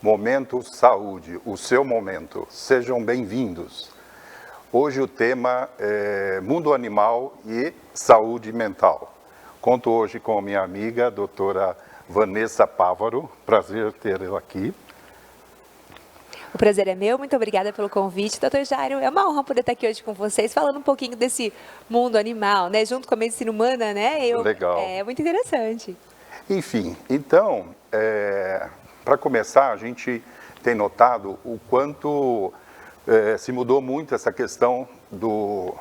Momento Saúde, o seu momento. Sejam bem-vindos. Hoje o tema é mundo animal e saúde mental. Conto hoje com minha amiga, a doutora Vanessa Pávaro. Prazer tê-la aqui. O prazer é meu, muito obrigada pelo convite, doutor Jairo. É uma honra poder estar aqui hoje com vocês, falando um pouquinho desse mundo animal, né? Junto com a medicina humana, né? Legal. É muito interessante. Enfim, então, para começar, a gente tem notado o quanto se mudou muito essa questão do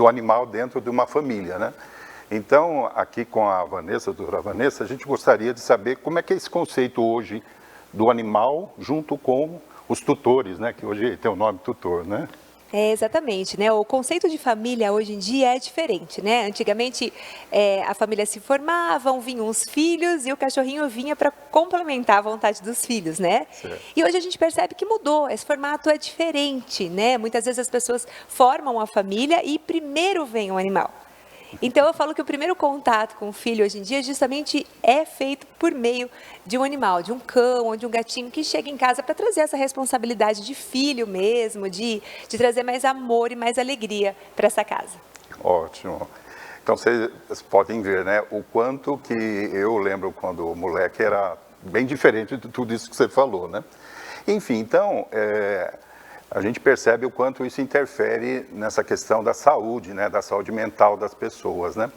animal dentro de uma família, né? Então, aqui com a Vanessa, a doutora Vanessa, a gente gostaria de saber como é que é esse conceito hoje do animal junto com os tutores, né? Que hoje tem o nome tutor, né? É, exatamente, né? O conceito de família hoje em dia é diferente, né? Antigamente a família se formava, vinham os filhos e o cachorrinho vinha para complementar a vontade dos filhos, né? Certo. E hoje a gente percebe que mudou, esse formato é diferente, né? Muitas vezes as pessoas formam a família e primeiro vem o animal. Então, eu falo que o primeiro contato com o filho hoje em dia justamente é feito por meio de um animal, de um cão ou de um gatinho que chega em casa para trazer essa responsabilidade de filho mesmo, de trazer mais amor e mais alegria para essa casa. Ótimo. Então, vocês podem ver, né, o quanto que eu lembro quando o moleque era bem diferente de tudo isso que você falou, né? Enfim, então, a gente percebe o quanto isso interfere nessa questão da saúde, né, da saúde mental das pessoas, né?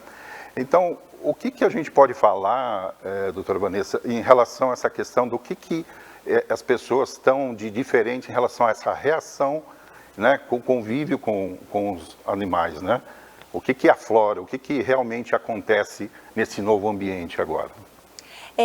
Então, o que a gente pode falar, doutora Vanessa, em relação a essa questão do que as pessoas estão de diferente em relação a essa reação, né, com o convívio com os animais, né? O que aflora, o que realmente acontece nesse novo ambiente agora?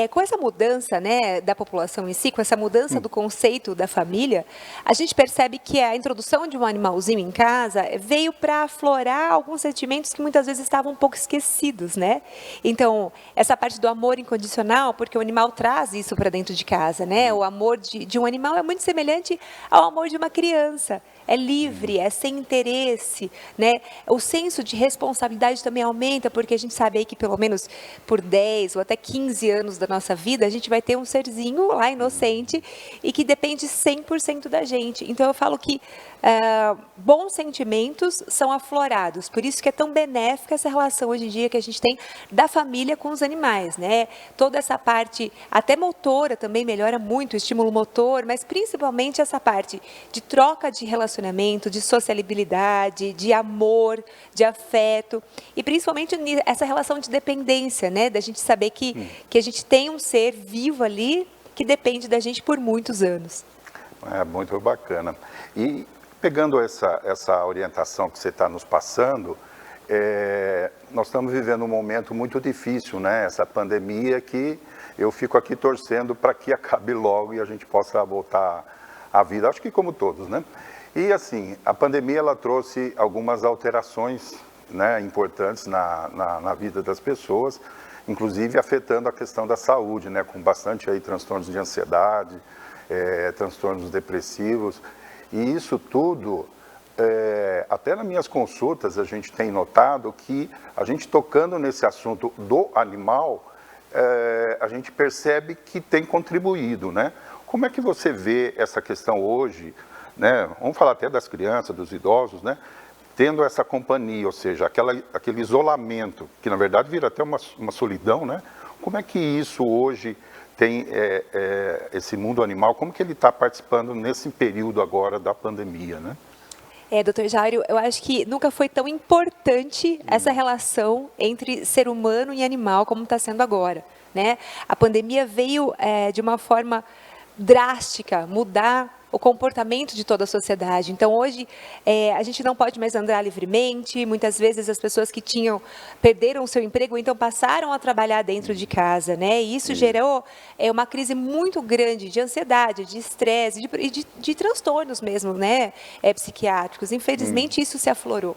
Com essa mudança, né, da população em si, com essa mudança do conceito da família, a gente percebe que a introdução de um animalzinho em casa veio para aflorar alguns sentimentos que muitas vezes estavam um pouco esquecidos, né? Então, essa parte do amor incondicional, porque o animal traz isso para dentro de casa, né? O amor de um animal é muito semelhante ao amor de uma criança. É livre, é sem interesse, né? O senso de responsabilidade também aumenta, porque a gente sabe aí que pelo menos por 10 ou até 15 anos da nossa vida, a gente vai ter um serzinho lá inocente e que depende 100% da gente. Então eu falo que bons sentimentos são aflorados, por isso que é tão benéfica essa relação hoje em dia que a gente tem da família com os animais, né? Toda essa parte, até motora também melhora muito, o estímulo motor, mas principalmente essa parte de troca de relacionamento, de sociabilidade, de amor, de afeto e principalmente essa relação de dependência, né? Da gente saber que a gente tem um ser vivo ali que depende da gente por muitos anos. É muito bacana. E pegando essa orientação que você está nos passando, nós estamos vivendo um momento muito difícil, né? Essa pandemia que eu fico aqui torcendo para que acabe logo e a gente possa voltar à vida, acho que como todos, né? E assim, a pandemia ela trouxe algumas alterações, né, importantes na vida das pessoas, inclusive afetando a questão da saúde, né, com bastante aí transtornos de ansiedade, transtornos depressivos. E isso tudo, até nas minhas consultas, a gente tem notado que a gente tocando nesse assunto do animal, a gente percebe que tem contribuído, né? Como é que você vê essa questão hoje, né? Vamos falar até das crianças, dos idosos, né? Tendo essa companhia, ou seja, aquele isolamento, que na verdade vira até uma solidão, né? Como é que isso hoje tem esse mundo animal, como que ele está participando nesse período agora da pandemia, né? Doutor Jairo, eu acho que nunca foi tão importante essa relação entre ser humano e animal como está sendo agora, né? A pandemia veio de uma forma drástica mudar o comportamento de toda a sociedade. Então, hoje, a gente não pode mais andar livremente, muitas vezes as pessoas que perderam o seu emprego, então passaram a trabalhar dentro de casa, né? E isso gerou uma crise muito grande de ansiedade, de estresse e de transtornos mesmo, né? Psiquiátricos. Infelizmente, isso se aflorou.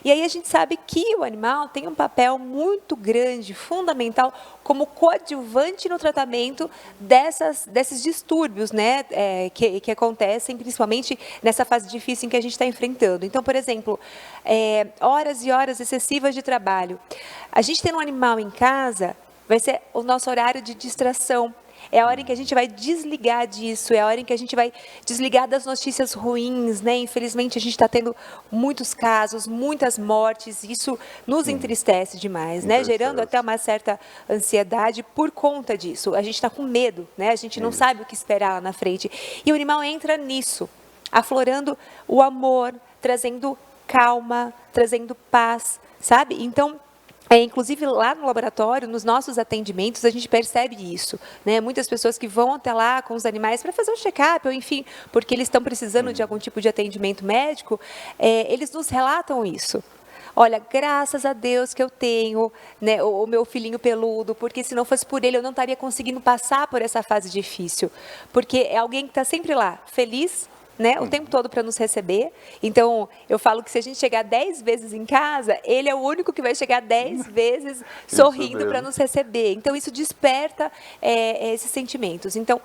E aí a gente sabe que o animal tem um papel muito grande, fundamental, como coadjuvante no tratamento desses distúrbios, né, que acontecem principalmente nessa fase difícil em que a gente está enfrentando. Então, por exemplo, horas e horas excessivas de trabalho. A gente tendo um animal em casa vai ser o nosso horário de distração. É a hora em que a gente vai desligar disso, é a hora em que a gente vai desligar das notícias ruins, né? Infelizmente, a gente está tendo muitos casos, muitas mortes, isso nos entristece demais, né? Gerando até uma certa ansiedade por conta disso. A gente está com medo, né? A gente não sabe o que esperar lá na frente. E o animal entra nisso, aflorando o amor, trazendo calma, trazendo paz, sabe? Então, inclusive lá no laboratório, nos nossos atendimentos, a gente percebe isso, né? Muitas pessoas que vão até lá com os animais para fazer um check-up, ou enfim, porque eles estão precisando de algum tipo de atendimento médico, eles nos relatam isso. Olha, graças a Deus que eu tenho, né, o meu filhinho peludo, porque se não fosse por ele, eu não estaria conseguindo passar por essa fase difícil. Porque é alguém que está sempre lá, feliz, né, o tempo todo para nos receber. Então, eu falo que se a gente chegar 10 vezes em casa, ele é o único que vai chegar 10 vezes sorrindo para nos receber. Então, isso desperta esses sentimentos. Então,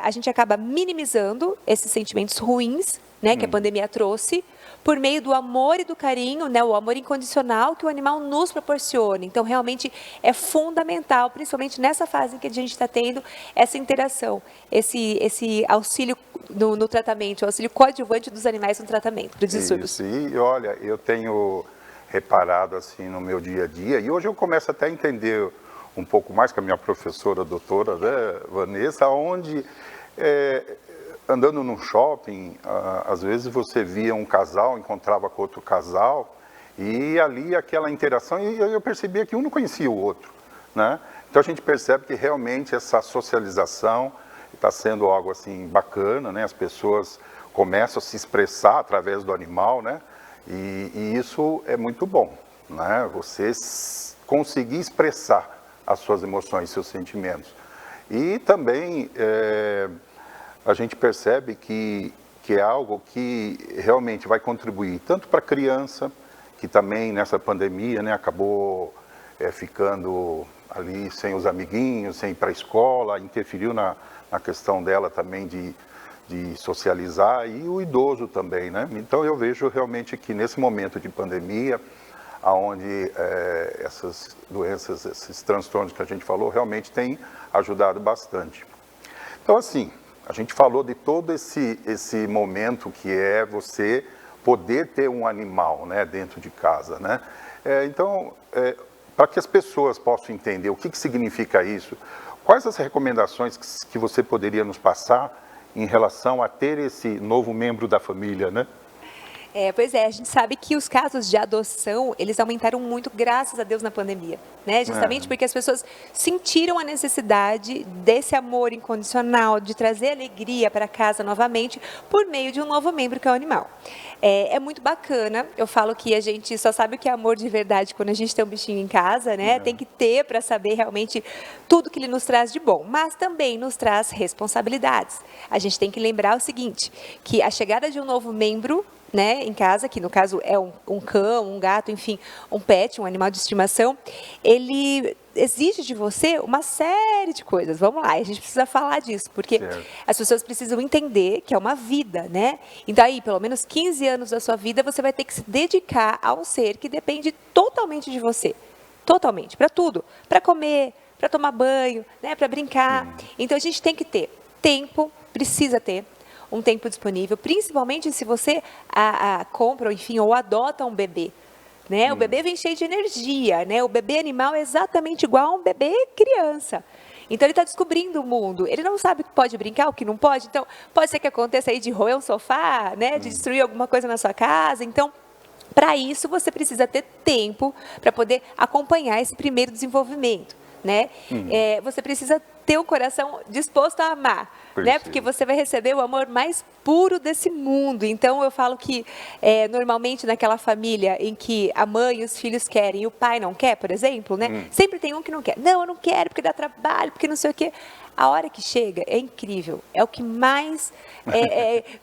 a gente acaba minimizando esses sentimentos ruins, né, que a pandemia trouxe, por meio do amor e do carinho, né, o amor incondicional que o animal nos proporciona. Então, realmente é fundamental, principalmente nessa fase em que a gente está tendo essa interação, esse auxílio no tratamento, o auxílio coadjuvante dos animais no tratamento para distúrbios. Isso, e olha, eu tenho reparado assim no meu dia a dia, e hoje eu começo até a entender um pouco mais com a minha professora, a doutora, né, Vanessa, onde... andando num shopping, às vezes você via um casal, encontrava com outro casal, e ali aquela interação, e eu percebia que um não conhecia o outro, né? Então a gente percebe que realmente essa socialização está sendo algo assim bacana, né? As pessoas começam a se expressar através do animal, né? E isso é muito bom, né? Você conseguir expressar as suas emoções, seus sentimentos. E também... a gente percebe que é algo que realmente vai contribuir tanto para a criança, que também nessa pandemia, né, acabou ficando ali sem os amiguinhos, sem ir para a escola, interferiu na questão dela também de socializar, e o idoso também, né? Então eu vejo realmente que nesse momento de pandemia, onde essas doenças, esses transtornos que a gente falou, realmente tem ajudado bastante. Então assim, a gente falou de todo esse momento que é você poder ter um animal, né, dentro de casa, né? Então, para que as pessoas possam entender o que significa isso, quais as recomendações que você poderia nos passar em relação a ter esse novo membro da família, né? Pois é, a gente sabe que os casos de adoção, eles aumentaram muito, graças a Deus, na pandemia, né? Justamente porque as pessoas sentiram a necessidade desse amor incondicional, de trazer alegria para casa novamente, por meio de um novo membro que é o animal. É muito bacana, eu falo que a gente só sabe o que é amor de verdade quando a gente tem um bichinho em casa, né? Tem que ter para saber realmente tudo que ele nos traz de bom, mas também nos traz responsabilidades. A gente tem que lembrar o seguinte, que a chegada de um novo membro, né, em casa, que no caso é um cão, um gato, enfim, um pet, um animal de estimação, ele exige de você uma série de coisas. Vamos lá, a gente precisa falar disso, porque as pessoas precisam entender que é uma vida, né? Então aí, pelo menos 15 anos da sua vida, você vai ter que se dedicar a um ser que depende totalmente de você. Totalmente, para tudo. Para comer, para tomar banho, né, para brincar. Então a gente tem que ter tempo, precisa ter um tempo disponível, principalmente se você compra, enfim, ou adota um bebê, né? O bebê vem cheio de energia, né? O bebê animal é exatamente igual a um bebê criança. Então, ele está descobrindo o mundo. Ele não sabe o que pode brincar, o que não pode. Então, pode ser que aconteça aí de roer um sofá, né? De destruir alguma coisa na sua casa. Então, para isso, você precisa ter tempo para poder acompanhar esse primeiro desenvolvimento, né? Você precisa ter um coração disposto a amar, né? Porque você vai receber o amor mais puro desse mundo. Então, eu falo que, normalmente, naquela família em que a mãe e os filhos querem e o pai não quer, por exemplo, né? Sempre tem um que não quer. Não, eu não quero porque dá trabalho, porque não sei o quê. A hora que chega é incrível. É o que mais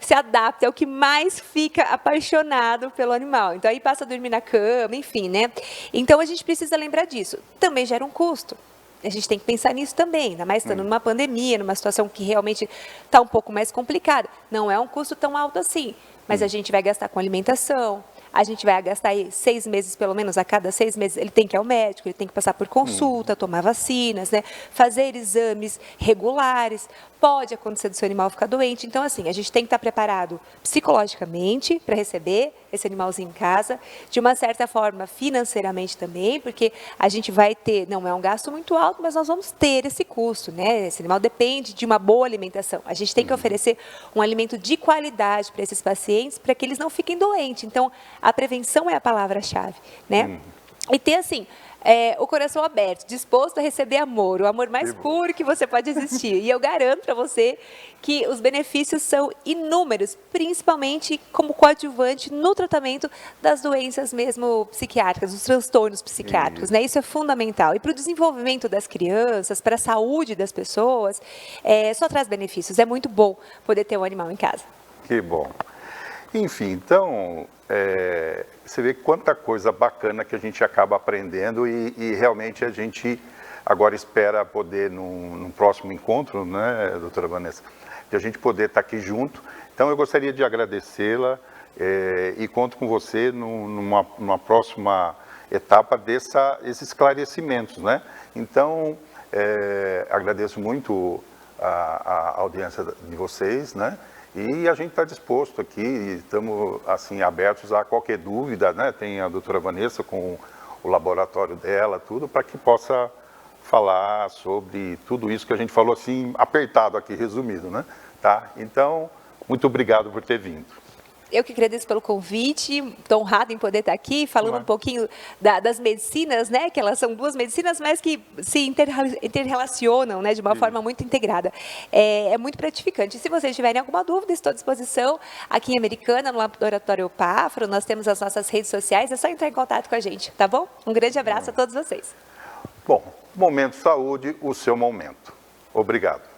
se adapta, é o que mais fica apaixonado pelo animal. Então, aí passa a dormir na cama, enfim, né? Então, a gente precisa lembrar disso. Também gera um custo. A gente tem que pensar nisso também, ainda mais estando numa pandemia, numa situação que realmente está um pouco mais complicada. Não é um custo tão alto assim, mas a gente vai gastar com alimentação, a gente vai gastar aí 6 meses, pelo menos a cada 6 meses, ele tem que ir ao médico, ele tem que passar por consulta, tomar vacinas, né? Fazer exames regulares. Pode acontecer do seu animal ficar doente. Então, assim, a gente tem que estar preparado psicologicamente para receber esse animalzinho em casa, de uma certa forma financeiramente também, porque a gente vai ter, não é um gasto muito alto, mas nós vamos ter esse custo, né? Esse animal depende de uma boa alimentação. A gente tem que oferecer um alimento de qualidade para esses pacientes, para que eles não fiquem doentes. Então, a prevenção é a palavra-chave, né? E ter, assim, o coração aberto, disposto a receber amor, o amor mais puro que você pode existir. E eu garanto para você que os benefícios são inúmeros, principalmente como coadjuvante no tratamento das doenças mesmo psiquiátricas, dos transtornos psiquiátricos, né? Isso é fundamental. E para o desenvolvimento das crianças, para a saúde das pessoas, só traz benefícios. É muito bom poder ter um animal em casa. Que bom. Enfim, então, você vê quanta coisa bacana que a gente acaba aprendendo e realmente a gente agora espera poder, num próximo encontro, né, doutora Vanessa, de a gente poder estar aqui junto. Então, eu gostaria de agradecê-la e conto com você numa próxima etapa desses esclarecimentos, né? Então, agradeço muito a audiência de vocês, né? E a gente está disposto aqui, estamos assim, abertos a qualquer dúvida, né? Tem a doutora Vanessa com o laboratório dela, tudo, para que possa falar sobre tudo isso que a gente falou assim, apertado aqui, resumido, né? Tá? Então, muito obrigado por ter vindo. Eu que agradeço pelo convite, estou honrada em poder estar aqui falando um pouquinho das medicinas, né? Que elas são duas medicinas, mas que se interrelacionam, né? De uma forma muito integrada. É muito gratificante. E se vocês tiverem alguma dúvida, estou à disposição aqui em Americana, no Laboratório Páfaro. Nós temos as nossas redes sociais, é só entrar em contato com a gente, tá bom? Um grande abraço a todos vocês. Bom, Momento Saúde, o seu momento. Obrigado.